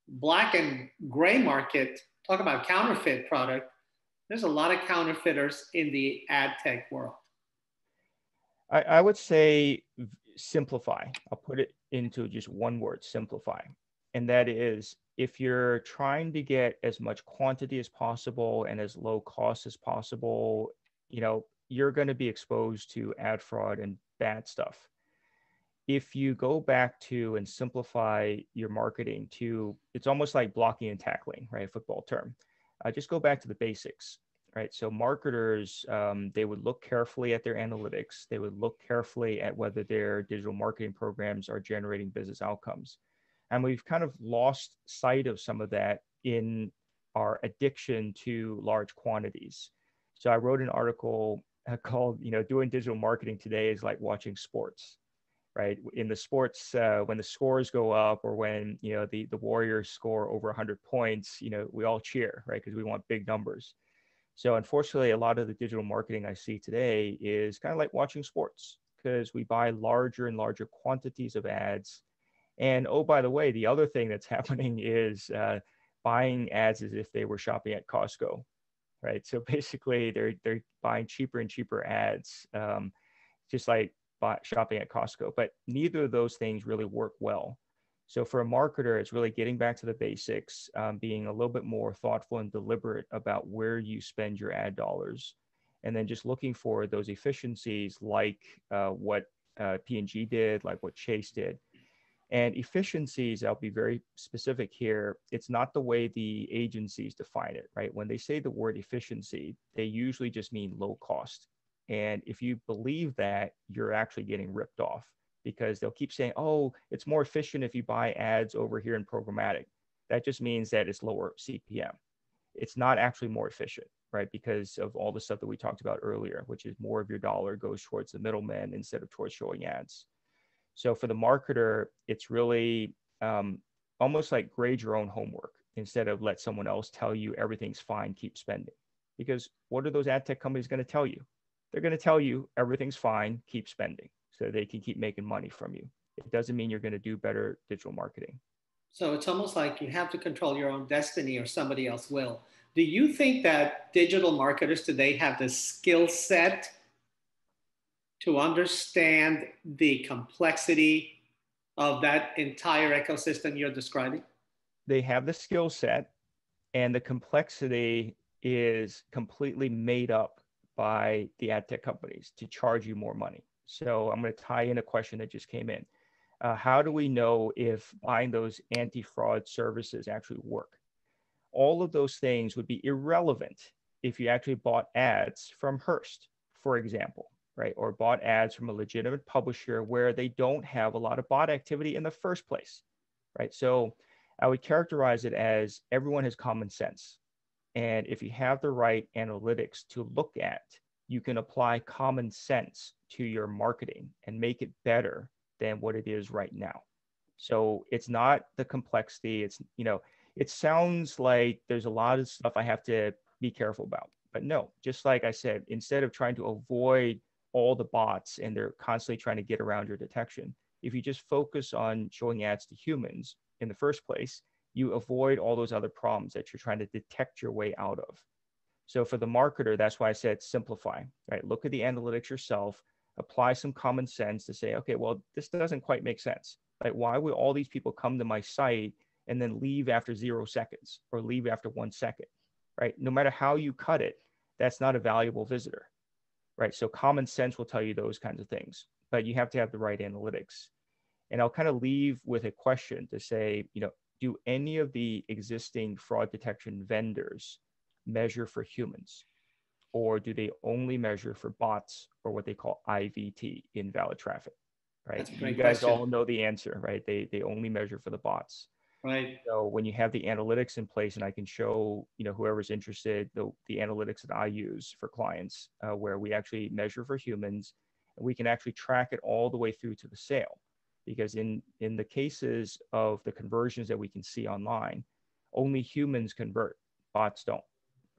black and gray market. Talk about counterfeit product. There's a lot of counterfeiters in the ad tech world. I would say simplify. I'll put it into just one word, simplify. And that is, if you're trying to get as much quantity as possible and as low cost as possible, you're going to be exposed to ad fraud and bad stuff. If you go back to and simplify your marketing to, it's almost like blocking and tackling, right? Football term. Just go back to the basics, right? So marketers, they would look carefully at their analytics. They would look carefully at whether their digital marketing programs are generating business outcomes. And we've kind of lost sight of some of that in our addiction to large quantities. So I wrote an article called, doing digital marketing today is like watching sports, right? In the sports, when the scores go up or when, the Warriors score over 100 points, we all cheer, right? Because we want big numbers. So unfortunately, a lot of the digital marketing I see today is kind of like watching sports because we buy larger and larger quantities of ads. And oh, by the way, the other thing that's happening is buying ads as if they were shopping at Costco, right? So basically, they're buying cheaper and cheaper ads, just like shopping at Costco, but neither of those things really work well. So for a marketer, it's really getting back to the basics, being a little bit more thoughtful and deliberate about where you spend your ad dollars, and then just looking for those efficiencies like what P&G did, like what Chase did. And efficiencies, I'll be very specific here, it's not the way the agencies define it, right? When they say the word efficiency, they usually just mean low cost. And if you believe that, you're actually getting ripped off, because they'll keep saying, oh, it's more efficient if you buy ads over here in programmatic. That just means that it's lower CPM. It's not actually more efficient, right? Because of all the stuff that we talked about earlier, which is more of your dollar goes towards the middlemen instead of towards showing ads. So for the marketer, it's really almost like grade your own homework instead of let someone else tell you everything's fine, keep spending. Because what are those ad tech companies going to tell you? They're going to tell you everything's fine, keep spending, so they can keep making money from you. It doesn't mean you're going to do better digital marketing. So it's almost like you have to control your own destiny or somebody else will. Do you think that digital marketers today have the skill set to understand the complexity of that entire ecosystem you're describing? They have the skill set, and the complexity is completely made up by the ad tech companies to charge you more money. So I'm going to tie in a question that just came in. How do we know if buying those anti-fraud services actually work? All of those things would be irrelevant if you actually bought ads from Hearst, for example, right? Or bought ads from a legitimate publisher where they don't have a lot of bot activity in the first place, right? So I would characterize it as everyone has common sense. And if you have the right analytics to look at, you can apply common sense to your marketing and make it better than what it is right now. So it's not the complexity. It's, it sounds like there's a lot of stuff I have to be careful about, but no, just like I said, instead of trying to avoid all the bots and they're constantly trying to get around your detection, if you just focus on showing ads to humans in the first place, you avoid all those other problems that you're trying to detect your way out of. So for the marketer, that's why I said simplify, right? Look at the analytics yourself, apply some common sense to say, okay, well, this doesn't quite make sense. Like, why would all these people come to my site and then leave after 0 seconds or leave after 1 second, right? No matter how you cut it, that's not a valuable visitor, right? So common sense will tell you those kinds of things, but you have to have the right analytics. And I'll kind of leave with a question to say, do any of the existing fraud detection vendors measure for humans? Or do they only measure for bots, or what they call IVT, invalid traffic, right? That's a great You guys question. all know the answer, right? They only measure for the bots. Right. So when you have the analytics in place, and I can show, whoever's interested, the analytics that I use for clients, where we actually measure for humans, and we can actually track it all the way through to the sale. Because in the cases of the conversions that we can see online, only humans convert, bots don't,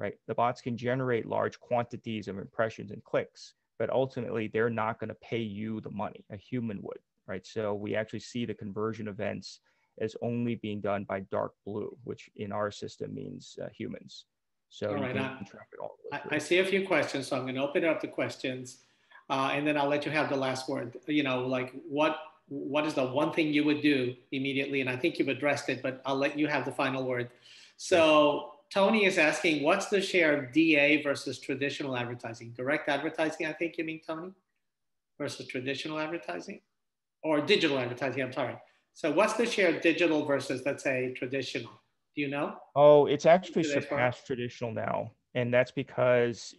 right? The bots can generate large quantities of impressions and clicks, but ultimately they're not going to pay you the money. A human would, right? So we actually see the conversion events as only being done by dark blue, which in our system means humans. So you can track it all the way through. I see a few questions, so I'm going to open it up to questions, and then I'll let you have the last word. Like what is the one thing you would do immediately? And I think you've addressed it, but I'll let you have the final word. So Tony is asking, what's the share of DA versus traditional advertising? Direct advertising, I think you mean, Tony, versus traditional advertising? Or digital advertising, I'm sorry. So what's the share of digital versus, let's say, traditional? Do you know? Oh, it's actually surpassed traditional now. And that's because,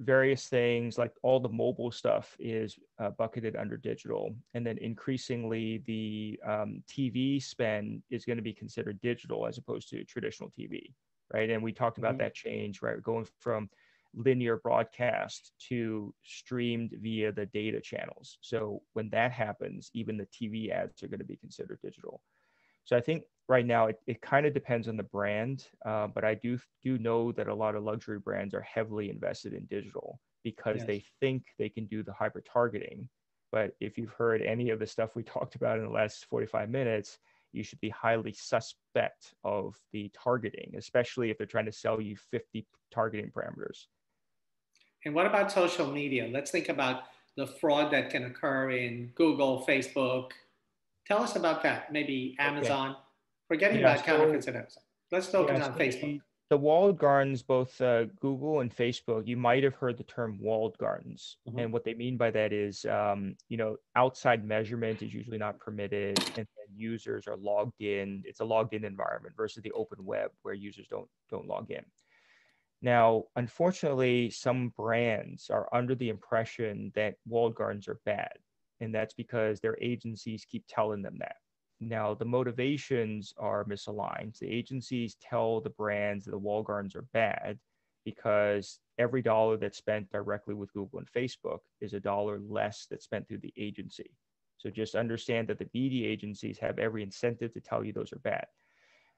various things like all the mobile stuff is bucketed under digital. And then increasingly the TV spend is going to be considered digital as opposed to traditional TV, right? And we talked about that change, right? Going from linear broadcast to streamed via the data channels. So when that happens, even the TV ads are going to be considered digital. So I think right now it kind of depends on the brand, but I do know that a lot of luxury brands are heavily invested in digital because they think they can do the hyper targeting. But if you've heard any of the stuff we talked about in the last 45 minutes, you should be highly suspect of the targeting, especially if they're trying to sell you 50 targeting parameters. And what about social media? Let's think about the fraud that can occur in Google, Facebook. Tell us about that. Maybe Okay. Amazon. Forgetting Yeah. about counterfeits at Amazon. Let's focus Yeah, on so Facebook. the walled gardens, both Google and Facebook, you might have heard the term walled gardens. Mm-hmm. And what they mean by that is, outside measurement is usually not permitted, and users are logged in. It's a logged in environment versus the open web where users don't log in. Now, unfortunately, some brands are under the impression that walled gardens are bad, and that's because their agencies keep telling them that. Now, the motivations are misaligned. The agencies tell the brands that the walled gardens are bad because every dollar that's spent directly with Google and Facebook is a dollar less that's spent through the agency. So just understand that the BD agencies have every incentive to tell you those are bad.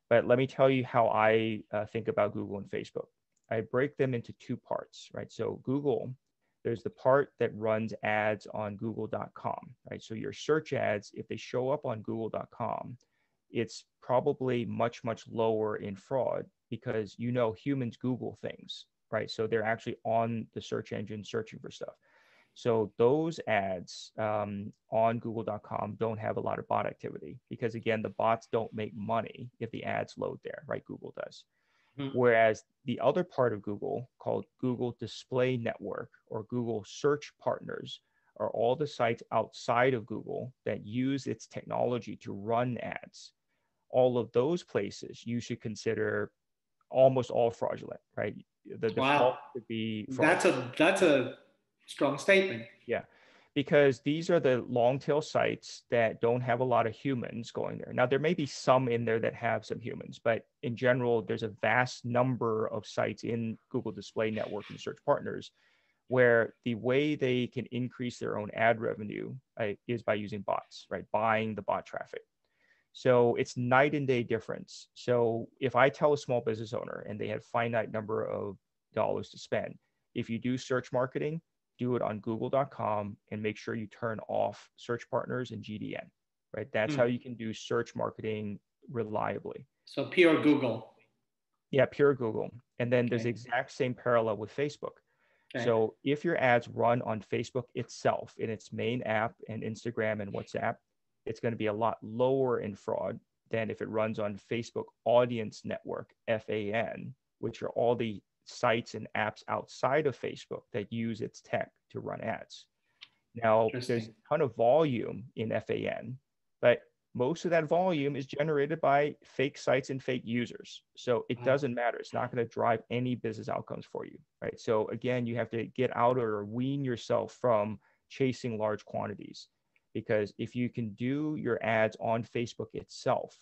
But let me tell you how I think about Google and Facebook. I break them into two parts, right? So Google, there's the part that runs ads on google.com, right? So your search ads, if they show up on google.com, it's probably much, much lower in fraud because humans Google things, right? So they're actually on the search engine searching for stuff. So those ads on google.com don't have a lot of bot activity because, again, the bots don't make money if the ads load there, right? Google does. Mm-hmm. Whereas the other part of Google, called Google Display Network or Google Search Partners, are all the sites outside of Google that use its technology to run ads. All of those places you should consider almost all fraudulent, right? The default could be fraudulent. That's a strong statement. Yeah, because these are the long tail sites that don't have a lot of humans going there. Now, there may be some in there that have some humans, but in general, there's a vast number of sites in Google Display Network and Search Partners where the way they can increase their own ad revenue is by using bots, right? Buying the bot traffic. So it's night and day difference. So if I tell a small business owner and they have finite number of dollars to spend, if you do search marketing, do it on google.com and make sure you turn off search partners and GDN, right? That's how you can do search marketing reliably. So pure Google. Yeah, pure Google. And then there's the exact same parallel with Facebook. So if your ads run on Facebook itself in its main app and Instagram and WhatsApp, it's going to be a lot lower in fraud than if it runs on Facebook Audience Network, FAN, which are all the sites and apps outside of Facebook that use its tech to run ads. Now, there's a ton of volume in FAN, but most of that volume is generated by fake sites and fake users. So it doesn't matter. It's not going to drive any business outcomes for you, right? So again, you have to get out or wean yourself from chasing large quantities, because if you can do your ads on Facebook itself,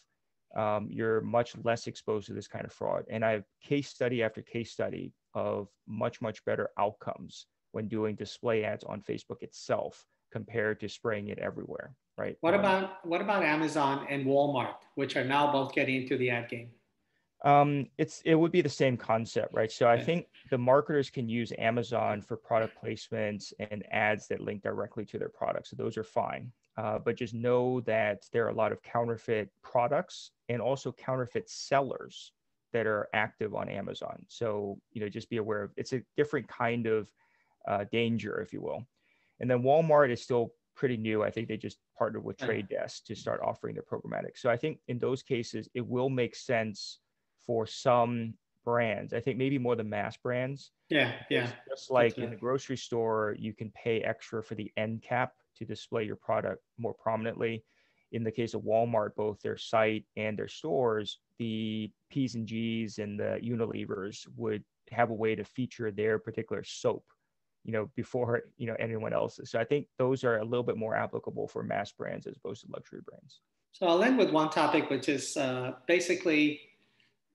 you're much less exposed to this kind of fraud. And I have case study after case study of much, much better outcomes when doing display ads on Facebook itself compared to spraying it everywhere, right? What about Amazon and Walmart, which are now both getting into the ad game? It would be the same concept, right? So I think the marketers can use Amazon for product placements and ads that link directly to their products. So those are fine. But just know that there are a lot of counterfeit products and also counterfeit sellers that are active on Amazon. So, just be aware of it's a different kind of danger, if you will. And then Walmart is still pretty new. I think they just partnered with Trade Desk to start offering their programmatic. So I think in those cases, it will make sense for some brands. I think maybe more the mass brands. Yeah. Just like in the grocery store, you can pay extra for the end cap to display your product more prominently. In the case of Walmart, both their site and their stores, the P's and G's and the Unilevers would have a way to feature their particular soap, before, anyone else's. So I think those are a little bit more applicable for mass brands as opposed to luxury brands. So I'll end with one topic, which is basically,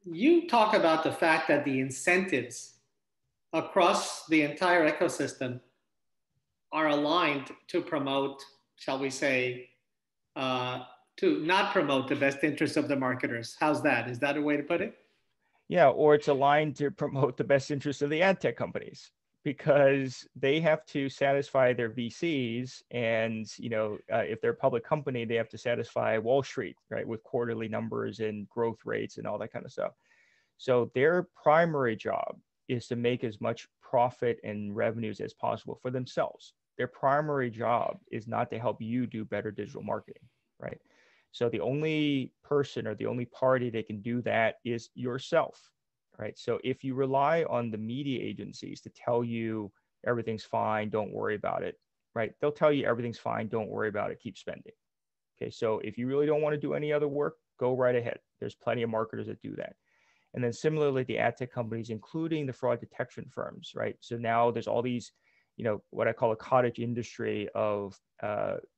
you talk about the fact that the incentives across the entire ecosystem are aligned to promote, shall we say, to not promote the best interests of the marketers. How's that? Is that a way to put it? Yeah, or it's aligned to promote the best interests of the ad tech companies, because they have to satisfy their VCs, and if they're a public company, they have to satisfy Wall Street, right, with quarterly numbers and growth rates and all that kind of stuff. So their primary job is to make as much profit and revenues as possible for themselves. their primary job is not to help you do better digital marketing, right? So the only person or the only party that can do that is yourself, right? So if you rely on the media agencies to tell you everything's fine, don't worry about it, right? They'll tell you everything's fine, don't worry about it, keep spending. Okay, so if you really don't want to do any other work, go right ahead. There's plenty of marketers that do that. And then similarly, the ad tech companies, including the fraud detection firms, right? So now there's all these, what I call a cottage industry of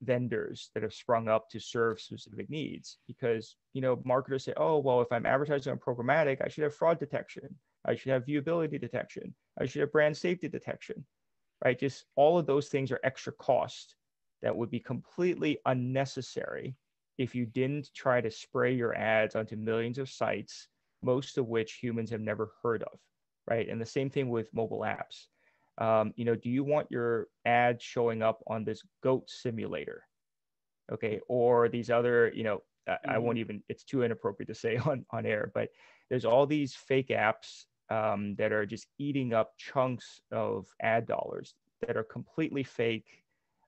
vendors that have sprung up to serve specific needs because, marketers say, oh, well, if I'm advertising on programmatic, I should have fraud detection. I should have viewability detection. I should have brand safety detection, right? Just all of those things are extra cost that would be completely unnecessary if you didn't try to spray your ads onto millions of sites, most of which humans have never heard of, right? And the same thing with mobile apps. Do you want your ad showing up on this goat simulator? Okay, or these other, I won't even, it's too inappropriate to say on air, but there's all these fake apps that are just eating up chunks of ad dollars that are completely fake.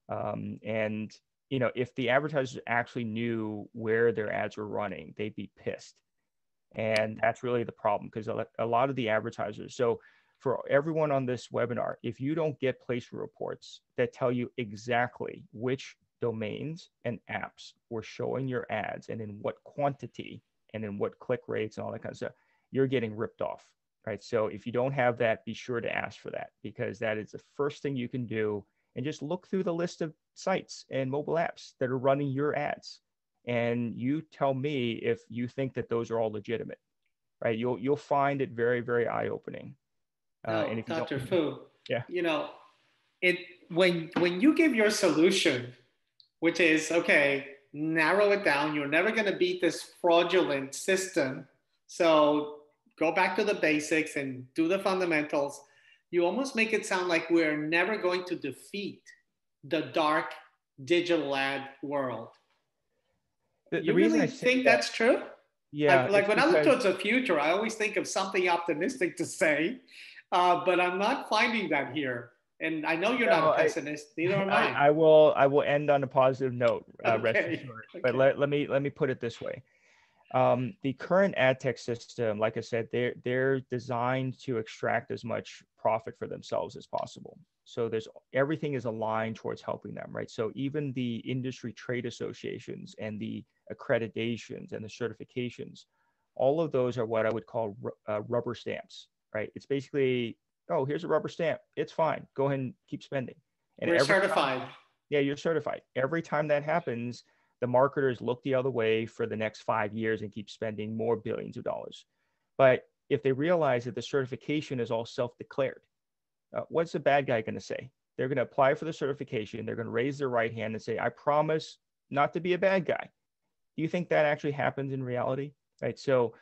And if the advertisers actually knew where their ads were running, they'd be pissed. And that's really the problem because a lot of the advertisers, so for everyone on this webinar, if you don't get placement reports that tell you exactly which domains and apps were showing your ads and in what quantity and in what click rates and all that kind of stuff, you're getting ripped off, right? So if you don't have that, be sure to ask for that because that is the first thing you can do. And just look through the list of sites and mobile apps that are running your ads. And you tell me if you think that those are all legitimate, right? You'll find it very, very eye-opening. And if Dr. Fou, yeah, when you give your solution, which is okay, narrow it down. You're never going to beat this fraudulent system. So go back to the basics and do the fundamentals. You almost make it sound like we're never going to defeat the dark digital ad world. You really think that's true? Yeah. Like when I look towards the future, I always think of something optimistic to say, but I'm not finding that here. And I know you're not a pessimist, neither am I. I will end on a positive note, rest assured. Okay. But let me put it this way. The current ad tech system, like I said, they're designed to extract as much profit for themselves as possible. So everything is aligned towards helping them, right? So even the industry trade associations and the accreditations and the certifications, all of those are what I would call rubber stamps, right? It's basically, oh, here's a rubber stamp. It's fine. Go ahead and keep spending. And we're certified. Yeah, you're certified. Every time that happens, the marketers look the other way for the next 5 years and keep spending more billions of dollars. But if they realize that the certification is all self-declared, what's the bad guy going to say? They're going to apply for the certification. They're going to raise their right hand and say, I promise not to be a bad guy. Do you think that actually happens in reality? Right. So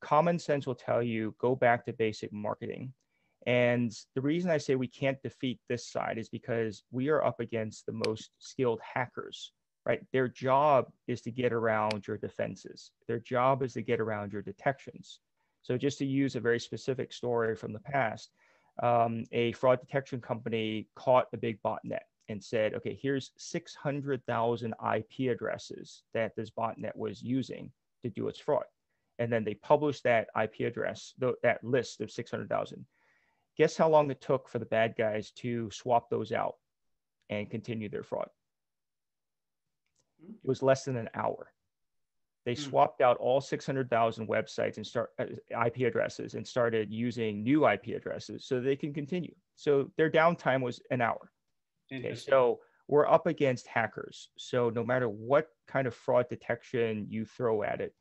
common sense will tell you, go back to basic marketing. And the reason I say we can't defeat this side is because we are up against the most skilled hackers, right? Their job is to get around your defenses. Their job is to get around your detections. So just to use a very specific story from the past, a fraud detection company caught a big botnet and said, okay, here's 600,000 IP addresses that this botnet was using to do its fraud. And then they published that IP address, that list of 600,000. Guess how long it took for the bad guys to swap those out and continue their fraud? It was less than an hour. They swapped out all 600,000 websites and IP addresses and started using new IP addresses so they can continue. So their downtime was an hour. Okay, so we're up against hackers. So no matter what kind of fraud detection you throw at it,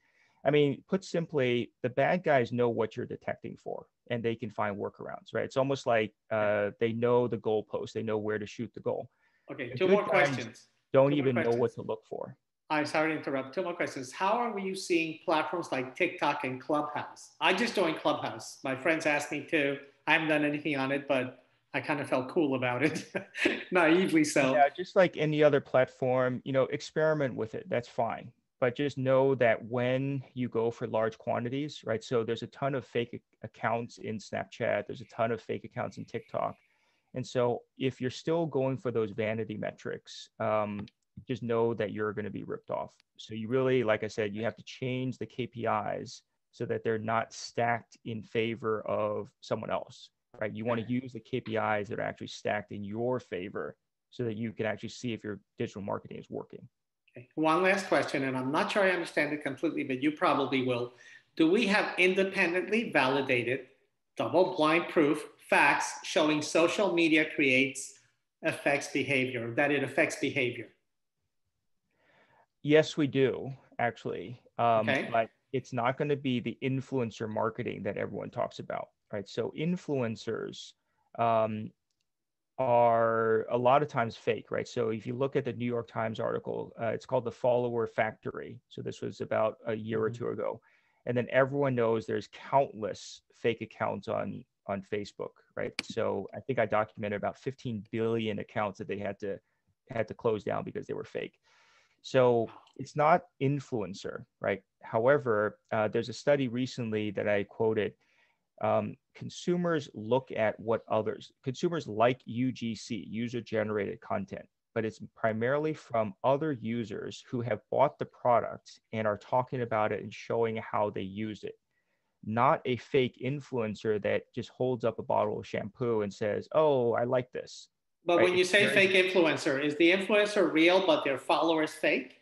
I mean, put simply, the bad guys know what you're detecting for, and they can find workarounds, right? It's almost like they know the goalpost. They know where to shoot the goal. Okay, two more questions. Don't even know what to look for. I'm sorry to interrupt. Two more questions. How are you seeing platforms like TikTok and Clubhouse? I just joined Clubhouse. My friends asked me to. I haven't done anything on it, but I kind of felt cool about it, naively so. Yeah, just like any other platform, experiment with it. That's fine. But just know that when you go for large quantities, right? So there's a ton of fake accounts in Snapchat. There's a ton of fake accounts in TikTok. And so if you're still going for those vanity metrics, just know that you're going to be ripped off. So you really, like I said, you have to change the KPIs so that they're not stacked in favor of someone else, right? You want to use the KPIs that are actually stacked in your favor so that you can actually see if your digital marketing is working. Okay. One last question, and I'm not sure I understand it completely, but you probably will. Do we have independently validated, double-blind proof facts showing social media affects behavior, that it affects behavior? Yes, we do, actually. Okay. But it's not going to be the influencer marketing that everyone talks about, right? So influencers are a lot of times fake, right? So if you look at the New York Times article, it's called The Follower Factory. So this was about a year or two ago. And then everyone knows there's countless fake accounts on Facebook, right? So I think I documented about 15 billion accounts that they had to close down because they were fake. So it's not influencer, right? However, there's a study recently that I quoted. Consumers look at what consumers like UGC, user-generated content, but it's primarily from other users who have bought the product and are talking about it and showing how they use it. Not a fake influencer that just holds up a bottle of shampoo and says, "Oh, I like this." But Right? when you say fake influencer, is the influencer real, but their followers fake?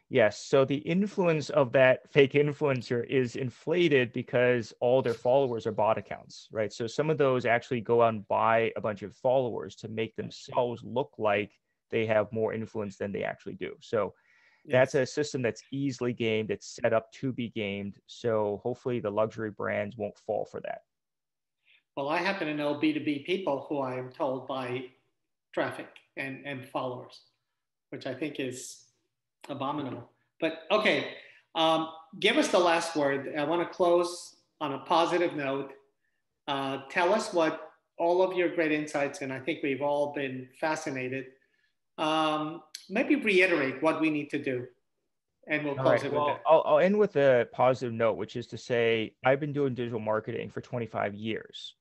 Yes. So the influence of that fake influencer is inflated because all their followers are bot accounts, right? So some of those actually go out and buy a bunch of followers to make themselves look like they have more influence than they actually do. So that's a system that's easily gamed. It's set up to be gamed. So hopefully the luxury brands won't fall for that. Well, I happen to know B2B people who I am told buy traffic and followers, which I think is abominable. But okay, give us the last word. I want to close on a positive note. Tell us what all of your great insights, and I think we've all been fascinated. Maybe reiterate what we need to do, and we'll close it with that. I'll end with a positive note, which is to say I've been doing digital marketing for 25 years,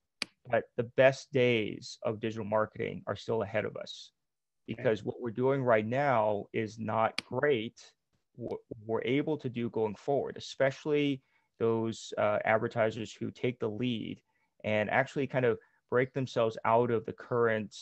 but the best days of digital marketing are still ahead of us. Because what we're doing right now is not great. What we're able to do going forward, especially those advertisers who take the lead and actually kind of break themselves out of the current,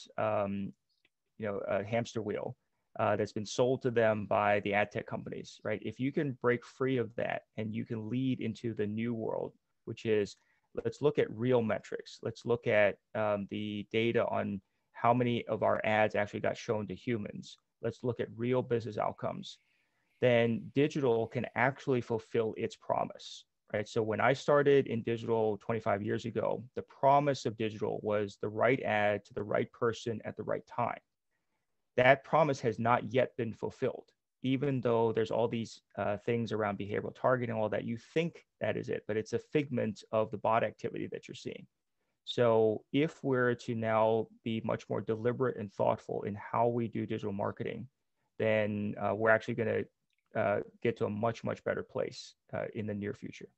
hamster wheel that's been sold to them by the ad tech companies, right? If you can break free of that and you can lead into the new world, which is, let's look at real metrics. Let's look at the data on how many of our ads actually got shown to humans. Let's look at real business outcomes. Then digital can actually fulfill its promise, right? So when I started in digital 25 years ago, the promise of digital was the right ad to the right person at the right time. That promise has not yet been fulfilled, even though there's all these things around behavioral targeting and all that. You think that is it, but it's a figment of the bot activity that you're seeing. So if we're to now be much more deliberate and thoughtful in how we do digital marketing, then we're actually going to get to a much, much better place in the near future.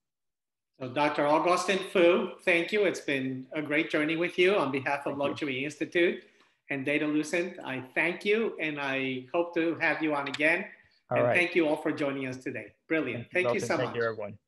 So Dr. Augustine Fou, thank you. It's been a great journey with you on behalf of Luxury Institute and DataLucent. I thank you, and I hope to have you on again. And thank you all for joining us today. Brilliant. Thank you so much. Thank you, everyone.